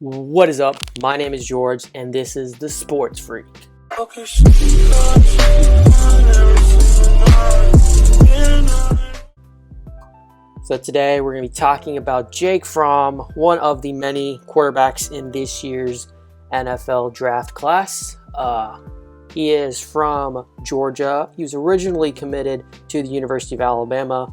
What is up? My name is George, and this is the Sports Freak. So today we're going to be talking about Jake Fromm, one of the many quarterbacks in this year's NFL draft class. He is from Georgia. He was originally committed to the University of Alabama,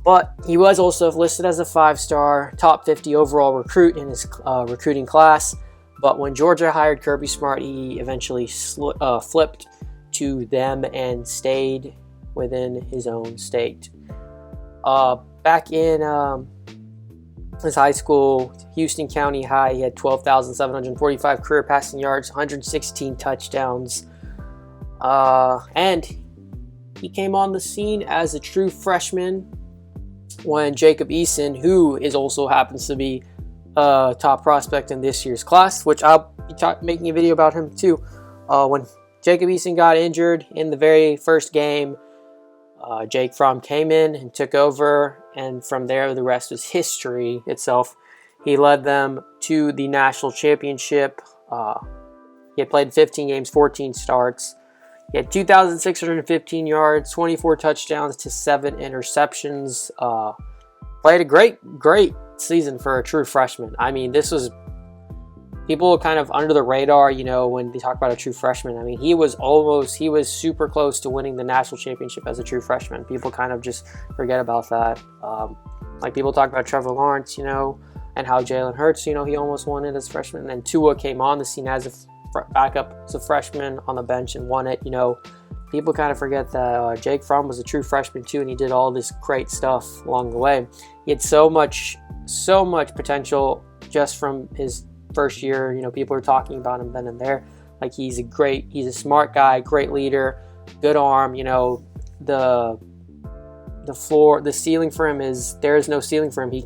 but he was also listed as a 5-star, top 50 overall recruit in his recruiting class. But when Georgia hired Kirby Smart, he eventually flipped to them and stayed within his own state. Back in his high school, Houston County High, he had 12,745 career passing yards, 116 touchdowns. And he came on the scene as a true freshman when Jacob Eason, who also happens to be a top prospect in this year's class, which I'll be making a video about him too. When Jacob Eason got injured in the very first game, Jake Fromm came in and took over, and from there the rest was history itself. He led them to the national championship. He had played 15 games, 14 starts. He had 2,615 yards, 24 touchdowns to 7 interceptions. Played a great season for a true freshman. I mean, this was people kind of under the radar, when they talk about a true freshman. I mean, he was super close to winning the national championship as a true freshman. People kind of just forget about that. Like people talk about Trevor Lawrence, and how Jalen Hurts, he almost won it as a freshman. And then Tua came on the scene as a backup as a freshman on the bench and won it. People kind of forget that Jake Fromm was a true freshman too, and he did all this great stuff along the way. He had so much potential just from his first year. People are talking about him then and there. Like he's a smart guy, great leader, good arm. The ceiling for him there is no ceiling for him. He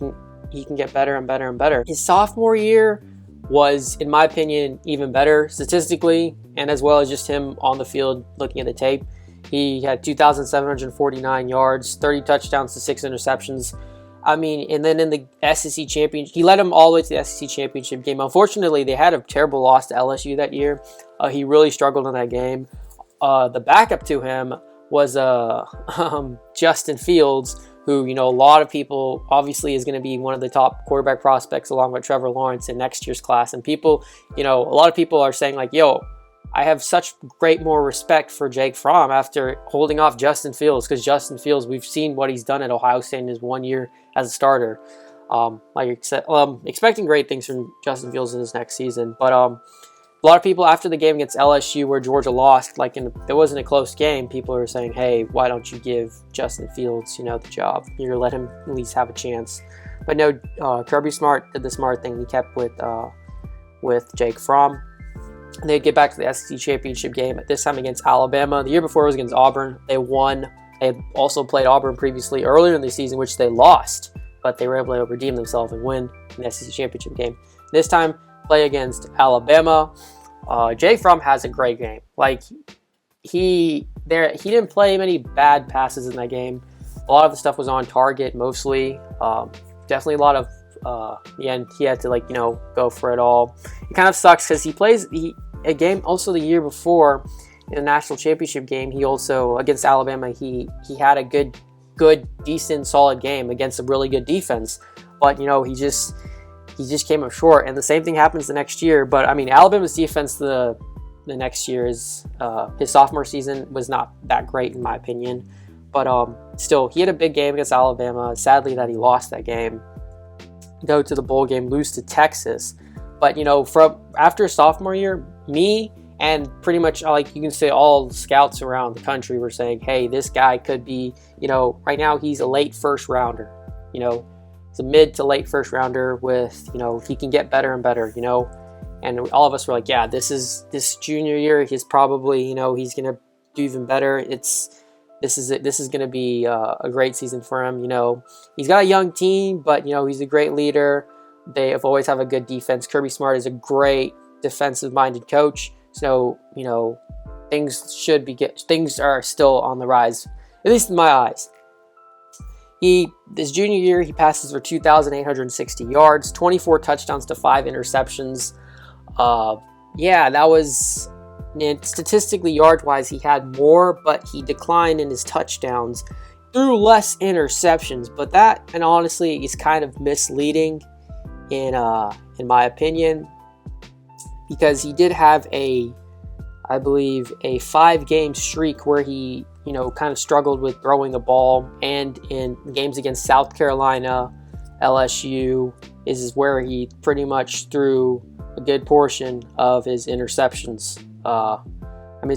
can get better and better and better. His sophomore year was, in my opinion, even better statistically, and as well as just him on the field looking at the tape. He had 2,749 yards, 30 touchdowns to 6 interceptions. I mean, and then in the SEC championship, he led them all the way to the SEC championship game. Unfortunately, they had a terrible loss to LSU that year. He really struggled in that game. The backup to him was Justin Fields, who, a lot of people obviously is going to be one of the top quarterback prospects along with Trevor Lawrence in next year's class. And people, a lot of people are saying like, I have such more respect for Jake Fromm after holding off Justin Fields, because Justin Fields, we've seen what he's done at Ohio State in his 1 year as a starter. Like I said, expecting great things from Justin Fields in his next season. But a lot of people after the game against LSU where Georgia lost, it wasn't a close game, people are saying, hey, why don't you give Justin Fields, the job? You're going to let him at least have a chance. But no, Kirby Smart did the smart thing. He kept with Jake Fromm. They'd get back to the SEC championship game, at this time against Alabama. The year before it was against Auburn. They won. They had also played Auburn previously earlier in the season, which they lost, but they were able to redeem themselves and win the SEC championship game. This time, play against Alabama. Jake Fromm has a great game. Like he didn't play many bad passes in that game. A lot of the stuff was on target mostly. Definitely a lot of he had to go for it all. It kind of sucks because he plays a game also the year before in the national championship game. He also against Alabama he had a good decent solid game against a really good defense, but he just came up short. And the same thing happens the next year. But I mean, Alabama's defense the next year is his sophomore season was not that great in my opinion, but still he had a big game against Alabama. Sadly that he lost that game. Go to the bowl game, lose to Texas. But from after sophomore year, me and pretty much you can say all the scouts around the country were saying, hey, this guy could be, right now he's a late first rounder. He's a mid to late first rounder with, he can get better and better, and all of us were like, yeah, this junior year, he's probably, he's going to do even better. This is going to be a great season for him. He's got a young team, but, he's a great leader. They have always have a good defense. Kirby Smart is a great defensive-minded coach. So, things are still on the rise, at least in my eyes. This junior year, he passes for 2,860 yards, 24 touchdowns to 5 interceptions. Yeah, that was, statistically yard-wise, he had more, but he declined in his touchdowns, threw less interceptions. But that, and honestly, is kind of misleading in my opinion, because he did have I believe, a 5-game streak where he, kind of struggled with throwing the ball, and in games against South Carolina, LSU is where he pretty much threw a good portion of his interceptions.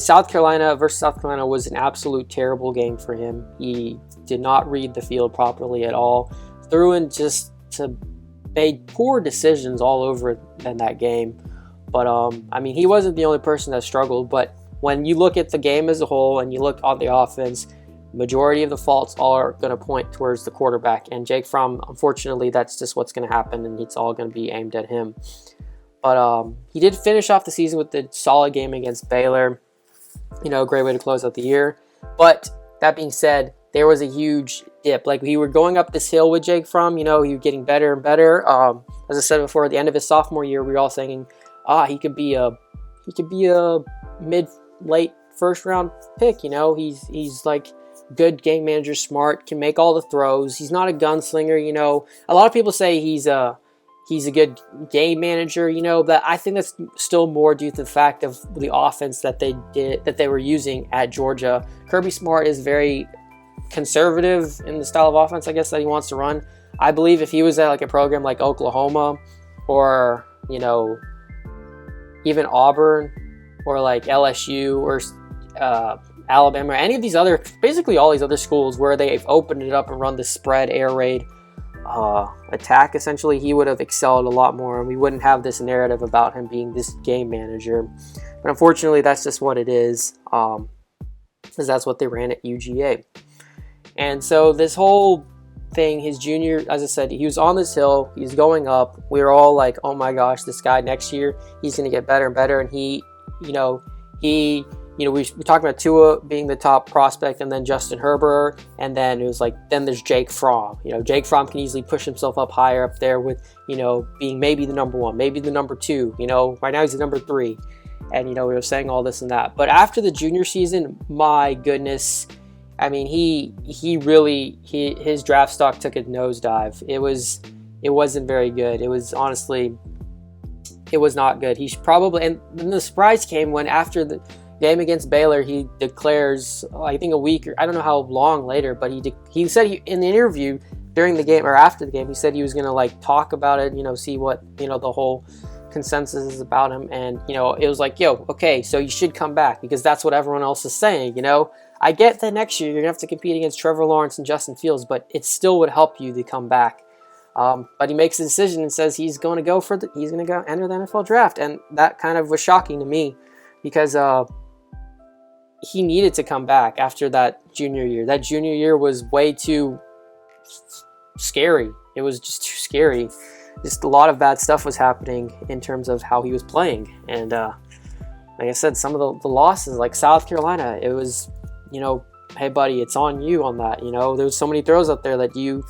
South Carolina versus South Carolina was an absolute terrible game for him. He did not read the field properly at all. Threw in made poor decisions all over in that game. But, he wasn't the only person that struggled. But when you look at the game as a whole and you look on the offense, majority of the faults are going to point towards the quarterback. And Jake Fromm, unfortunately, that's just what's going to happen, and it's all going to be aimed at him. But he did finish off the season with a solid game against Baylor. Great way to close out the year. But that being said, there was a huge dip. Like, we were going up this hill with Jake Fromm. He was getting better and better. As I said before, at the end of his sophomore year, we were all saying, he could be a mid-late first-round pick. He's like good game manager, smart, can make all the throws. He's not a gunslinger. A lot of people say he's a good game manager. But I think that's still more due to the fact of the offense that they were using at Georgia. Kirby Smart is very conservative in the style of offense, I guess, that he wants to run. I believe if he was at like a program like Oklahoma or even Auburn or like LSU or Alabama, or any of these other, basically all these other schools where they've opened it up and run the spread air raid attack, essentially, he would have excelled a lot more, and we wouldn't have this narrative about him being this game manager. But unfortunately, that's just what it is, because that's what they ran at UGA. And so this whole thing, his junior, as I said, he was on this hill, he's going up. We were all like, oh my gosh, this guy next year, he's going to get better and better. And we talked about Tua being the top prospect, and then Justin Herbert, and then it was like, then there's Jake Fromm. Jake Fromm can easily push himself up higher up there with, being maybe the number 1, maybe the number 2. Right now he's the number 3. And, we were saying all this and that. But after the junior season, my goodness, his draft stock took a nosedive. It wasn't very good. It was not good. He's probably, and then the surprise came when after the game against Baylor, he declares, I think a week, or I don't know how long later, but he said in the interview during the game or after the game, he said he was going to talk about it, see what, the whole consensus is about him. And, it was like, okay, so you should come back, because that's what everyone else is saying. I get that next year you're going to have to compete against Trevor Lawrence and Justin Fields, but it still would help you to come back. But he makes a decision and says he's going to go enter the NFL draft. And that kind of was shocking to me, because he needed to come back after that junior year. That junior year was way too scary. It was just too scary. Just a lot of bad stuff was happening in terms of how he was playing. And like I said, some of the losses, like South Carolina, it was, hey buddy, it's on you on that. There was so many throws out there that your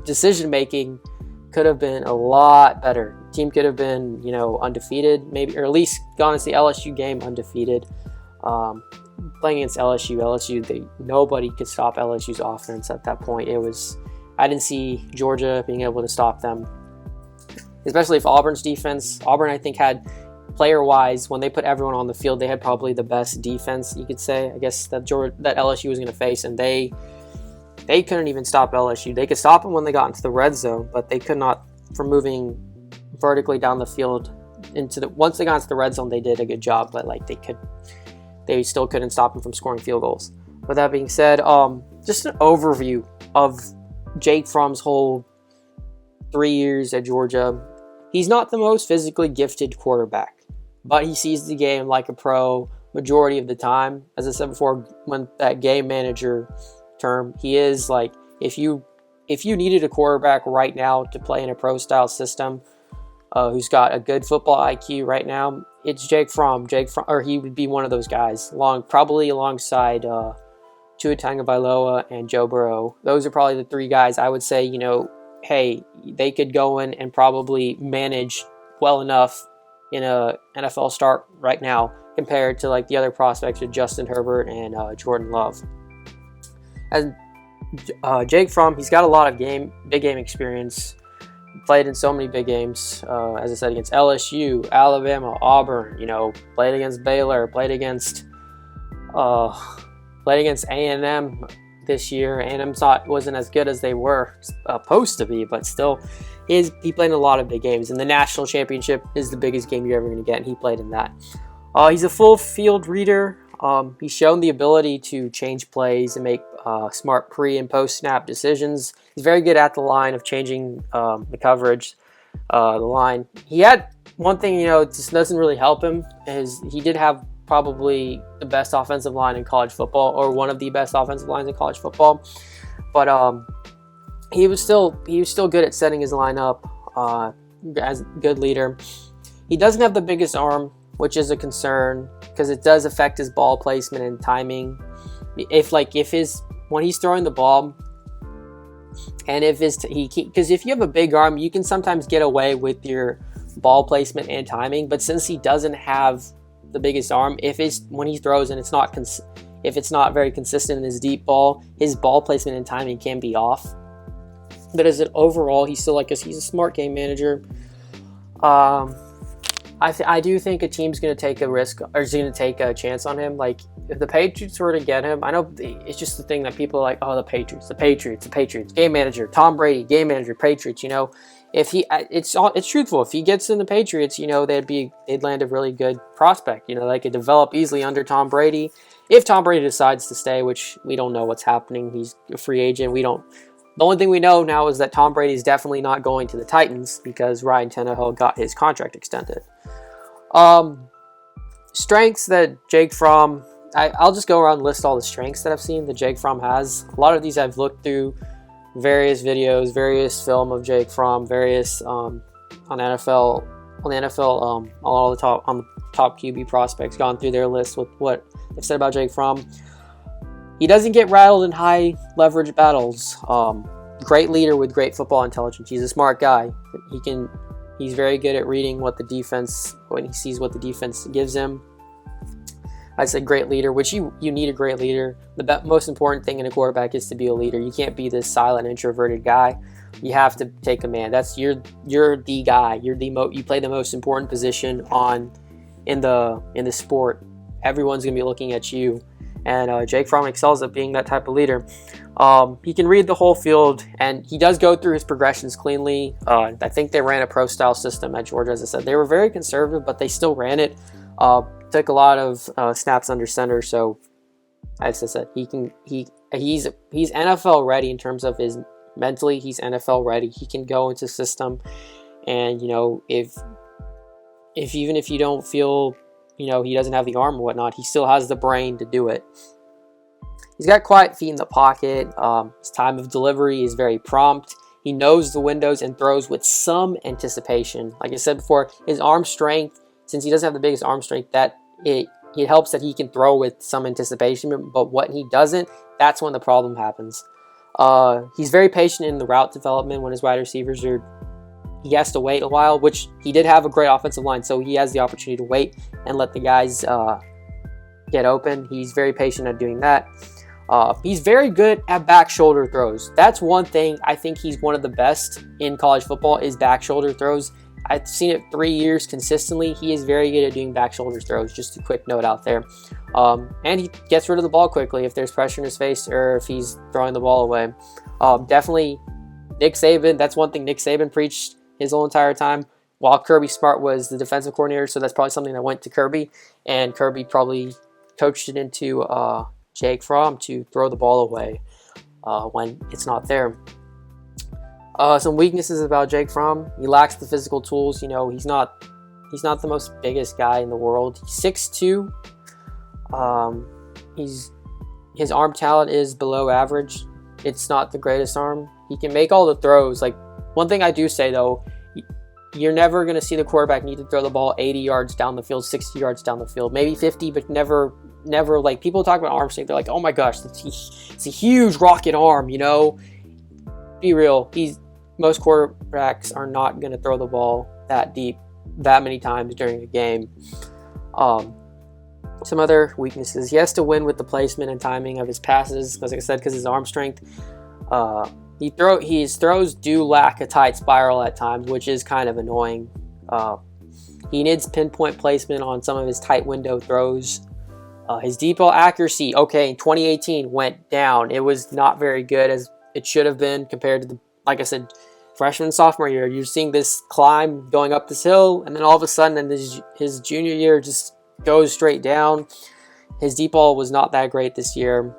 decision making could have been a lot better. The team could have been, undefeated, maybe, or at least gone into the LSU game undefeated. Playing against LSU, nobody could stop LSU's offense at that point. I didn't see Georgia being able to stop them, especially if Auburn's defense. Auburn, I think, had player-wise, when they put everyone on the field, they had probably the best defense, you could say, I guess, that LSU was going to face, and they couldn't even stop LSU. They could stop them when they got into the red zone, but they could not from moving vertically down the field once they got into the red zone. They did a good job, but they still couldn't stop them from scoring field goals. With that being said, just an overview of Jake Fromm's whole 3 years at Georgia. He's not the most physically gifted quarterback, but he sees the game like a pro majority of the time. As I said before, when that game manager term, he is like, if you needed a quarterback right now to play in a pro style system, who's got a good football IQ right now, it's Jake Fromm. Or he would be one of those guys, probably alongside Tua Tagovailoa, and Joe Burrow. Those are probably the three guys I would say, hey, they could go in and probably manage well enough in a NFL start right now compared to like the other prospects with Justin Herbert and Jordan Love. And Jake Fromm, he's got a lot of big game experience. Played in so many big games, as I said, against LSU, Alabama, Auburn. Played against Baylor, played against A&M this year. A&M wasn't as good as they were supposed to be, but still, he played in a lot of big games. And the national championship is the biggest game you're ever going to get, and he played in that. He's a full field reader. He's shown the ability to change plays and make smart pre and post snap decisions. He's very good at the line of changing the coverage, the line. He had one thing, it just doesn't really help him, is he did have probably the best offensive line in college football, or one of the best offensive lines in college football. But he was still good at setting his line up as a good leader. He doesn't have the biggest arm, which is a concern because it does affect his ball placement and timing. When he's throwing the ball, and because if you have a big arm, you can sometimes get away with your ball placement and timing. But since he doesn't have the biggest arm, when he throws and if it's not very consistent in his deep ball, his ball placement and timing can be off. But overall, he's a smart game manager. I do think a team's going to take a risk, or is going to take a chance on him. Like, if the Patriots were to get him, I know it's just the thing that people are like, oh, the Patriots, game manager, Tom Brady, game manager, Patriots. It's truthful. If he gets in the Patriots, they'd land a really good prospect. They could develop easily under Tom Brady. If Tom Brady decides to stay, which we don't know what's happening, he's a free agent. The only thing we know now is that Tom Brady is definitely not going to the Titans because Ryan Tannehill got his contract extended. Strengths that Jake Fromm, I'll just go around and list all the strengths that I've seen that Jake Fromm has. A lot of these I've looked through various videos, various film of Jake Fromm, various on the NFL, all the top QB prospects, gone through their list with what they've said about Jake Fromm. He doesn't get rattled in high leverage battles. Great leader with great football intelligence. He's a smart guy. He's very good at reading when he sees what the defense gives him. I'd say great leader, which you need a great leader. The most important thing in a quarterback is to be a leader. You can't be this silent, introverted guy. You have to take command. You're the guy. You play the most important position in the sport. Everyone's gonna be looking at you. And Jake Fromm excels at being that type of leader. He can read the whole field, and he does go through his progressions cleanly. I think they ran a pro-style system at Georgia, as I said. They were very conservative, but they still ran it. Took a lot of snaps under center, so as I said, he's NFL ready in terms of his mentally. He's NFL ready. He can go into system, and if you don't feel he doesn't have the arm or whatnot, he still has the brain to do it. He's got quiet feet in the pocket. His time of delivery is very prompt. He knows the windows and throws with some anticipation. Like I said before, his arm strength, since he doesn't have the biggest arm strength, that it helps that he can throw with some anticipation. But when he doesn't, that's when the problem happens. He's very patient in the route development when his wide receivers he has to wait a while, which he did have a great offensive line, so he has the opportunity to wait and let the guys get open. He's very patient at doing that. He's very good at back shoulder throws. That's one thing I think he's one of the best in college football is back shoulder throws. I've seen it 3 years consistently. He is very good at doing back shoulder throws. Just a quick note out there. And he gets rid of the ball quickly if there's pressure in his face or if he's throwing the ball away. Definitely Nick Saban. That's one thing Nick Saban preached his whole entire time, while Kirby Smart was the defensive coordinator, so that's probably something that went to Kirby, and Kirby probably coached it into Jake Fromm to throw the ball away when it's not there. Some weaknesses about Jake Fromm: he lacks the physical tools. He's not the most biggest guy in the world. He's 6'2". His arm talent is below average. It's not the greatest arm. He can make all the throws. Like, one thing I do say though, you're never going to see the quarterback need to throw the ball 80 yards down the field, 60 yards down the field, maybe 50, but never, like, people talk about arm strength. They're like, oh my gosh, it's a huge rocket arm, you know? Be real. Most quarterbacks are not going to throw the ball that deep, that many times during a game. Some other weaknesses. He has to win with the placement and timing of his passes, as I said, because his arm strength. His throws do lack a tight spiral at times, which is kind of annoying. He needs pinpoint placement on some of his tight window throws. His deep ball accuracy, in 2018 went down. It was not very good as it should have been compared to like I said, freshman, sophomore year. You're seeing this climb going up this hill, and then all of a sudden in his junior year just goes straight down. His deep ball was not that great this year.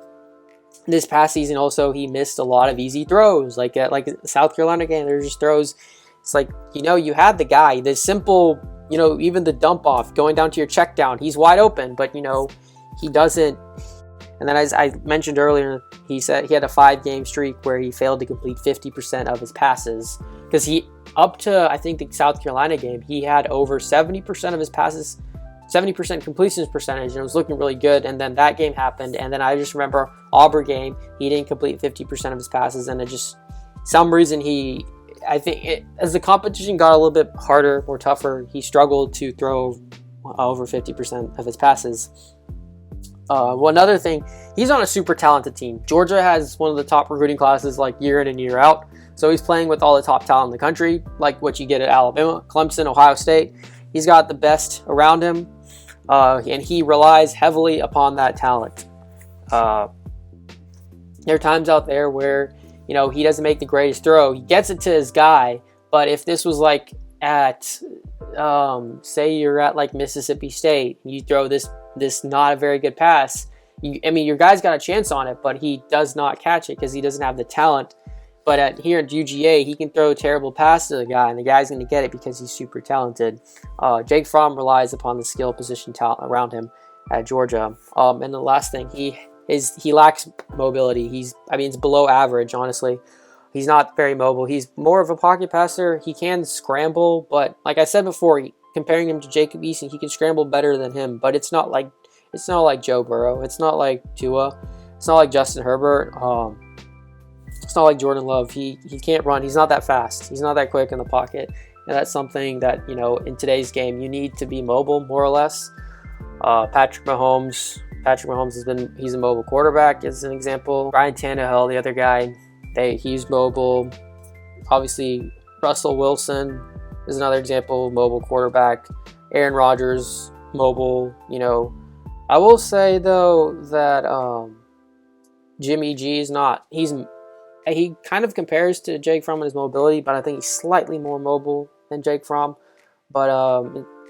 This past season also, he missed a lot of easy throws. Like South Carolina game, there's just throws. It's like, you had the guy, the simple, even the dump off, going down to your check down. He's wide open, but, he doesn't. And then as I mentioned earlier, he said he had a 5-game streak where he failed to complete 50% of his passes. Because up to, I think, the South Carolina game, he had over 70% of his passes, 70% completion percentage, and it was looking really good. And then that game happened, and then I just remember Auburn game, he didn't complete 50% of his passes, and it just, some reason as the competition got a little bit harder, more tougher, he struggled to throw over 50% of his passes. Another thing, he's on a super talented team. Georgia has one of the top recruiting classes like year in and year out. So he's playing with all the top talent in the country, like what you get at Alabama, Clemson, Ohio State. He's got the best around him, and he relies heavily upon that talent. There are times out there where, he doesn't make the greatest throw. He gets it to his guy, but if this was like at, say you're at like Mississippi State, you throw this not a very good pass, your guy's got a chance on it, but he does not catch it because he doesn't have the talent. But here at UGA, he can throw a terrible pass to the guy, and the guy's going to get it because he's super talented. Jake Fromm relies upon the skill position talent around him at Georgia. And the last thing, he lacks mobility. It's below average, honestly. He's not very mobile. He's more of a pocket passer. He can scramble, but like I said before, comparing him to Jacob Eason, he can scramble better than him. But it's not like Joe Burrow. It's not like Tua. It's not like Justin Herbert. It's not like Jordan Love. He can't run. He's not that fast. He's not that quick in the pocket. And that's something that, in today's game, you need to be mobile, more or less. Patrick Mahomes he's a mobile quarterback, as an example. Ryan Tannehill, the other guy, he's mobile. Obviously, Russell Wilson is another example, mobile quarterback. Aaron Rodgers, mobile, I will say, though, that Jimmy G is not. He kind of compares to Jake Fromm in his mobility, but I think he's slightly more mobile than Jake Fromm. But,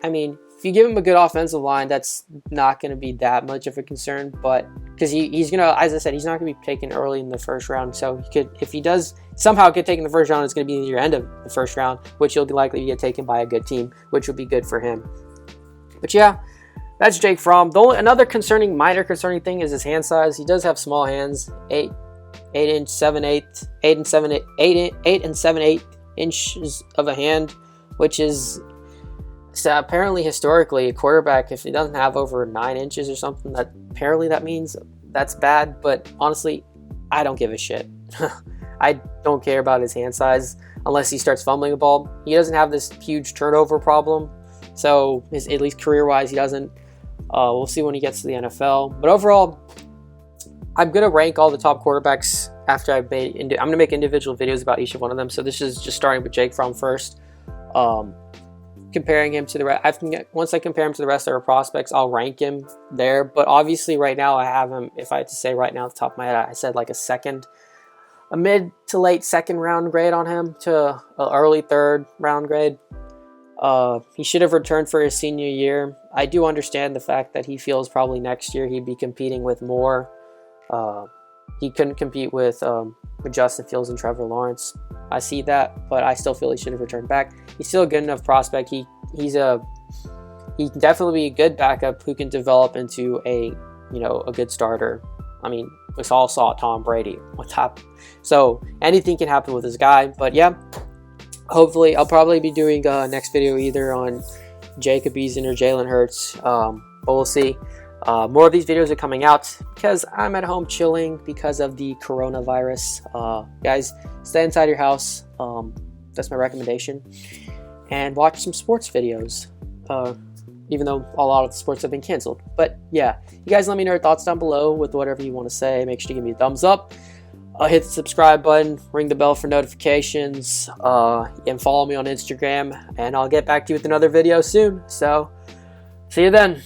if you give him a good offensive line, that's not going to be that much of a concern. But because he's going to, as I said, he's not going to be taken early in the first round. So if he does somehow get taken in the first round, it's going to be near the end of the first round, which he'll likely get taken by a good team, which would be good for him. But yeah, that's Jake Fromm. Another minor concerning thing is his hand size. He does have small hands, 8 and 7/8 inches of a hand, which is apparently historically a quarterback, if he doesn't have over 9 inches or something, that means that's bad. But honestly, I don't give a shit. I don't care about his hand size unless he starts fumbling the ball. He doesn't have this huge turnover problem, so at least career-wise, he doesn't. We'll see when he gets to the NFL. But overall, I'm going to rank all the top quarterbacks after I'm going to make individual videos about each of one of them. So this is just starting with Jake Fromm first. Comparing him to the rest, once I compare him to the rest of our prospects, I'll rank him there. But obviously, right now, I have him, if I had to say right now, at the top of my head, I said like a mid to late second round grade on him to an early third round grade. He should have returned for his senior year. I do understand the fact that he feels probably next year he'd be competing with more. He couldn't compete with Justin Fields and Trevor Lawrence. I see that, but I still feel he should have returned back. He's still a good enough prospect. He can definitely be a good backup who can develop into a good starter. We all saw Tom Brady. What's happened? So anything can happen with this guy. But yeah, hopefully I'll probably be doing next video either on Jacob Eason or Jalen Hurts, but we'll see. More of these videos are coming out because I'm at home chilling because of the coronavirus. Guys, stay inside your house. That's my recommendation. And watch some sports videos, even though a lot of the sports have been canceled. But yeah, you guys let me know your thoughts down below with whatever you want to say. Make sure to give me a thumbs up. Hit the subscribe button, ring the bell for notifications, and follow me on Instagram. And I'll get back to you with another video soon. So, see you then.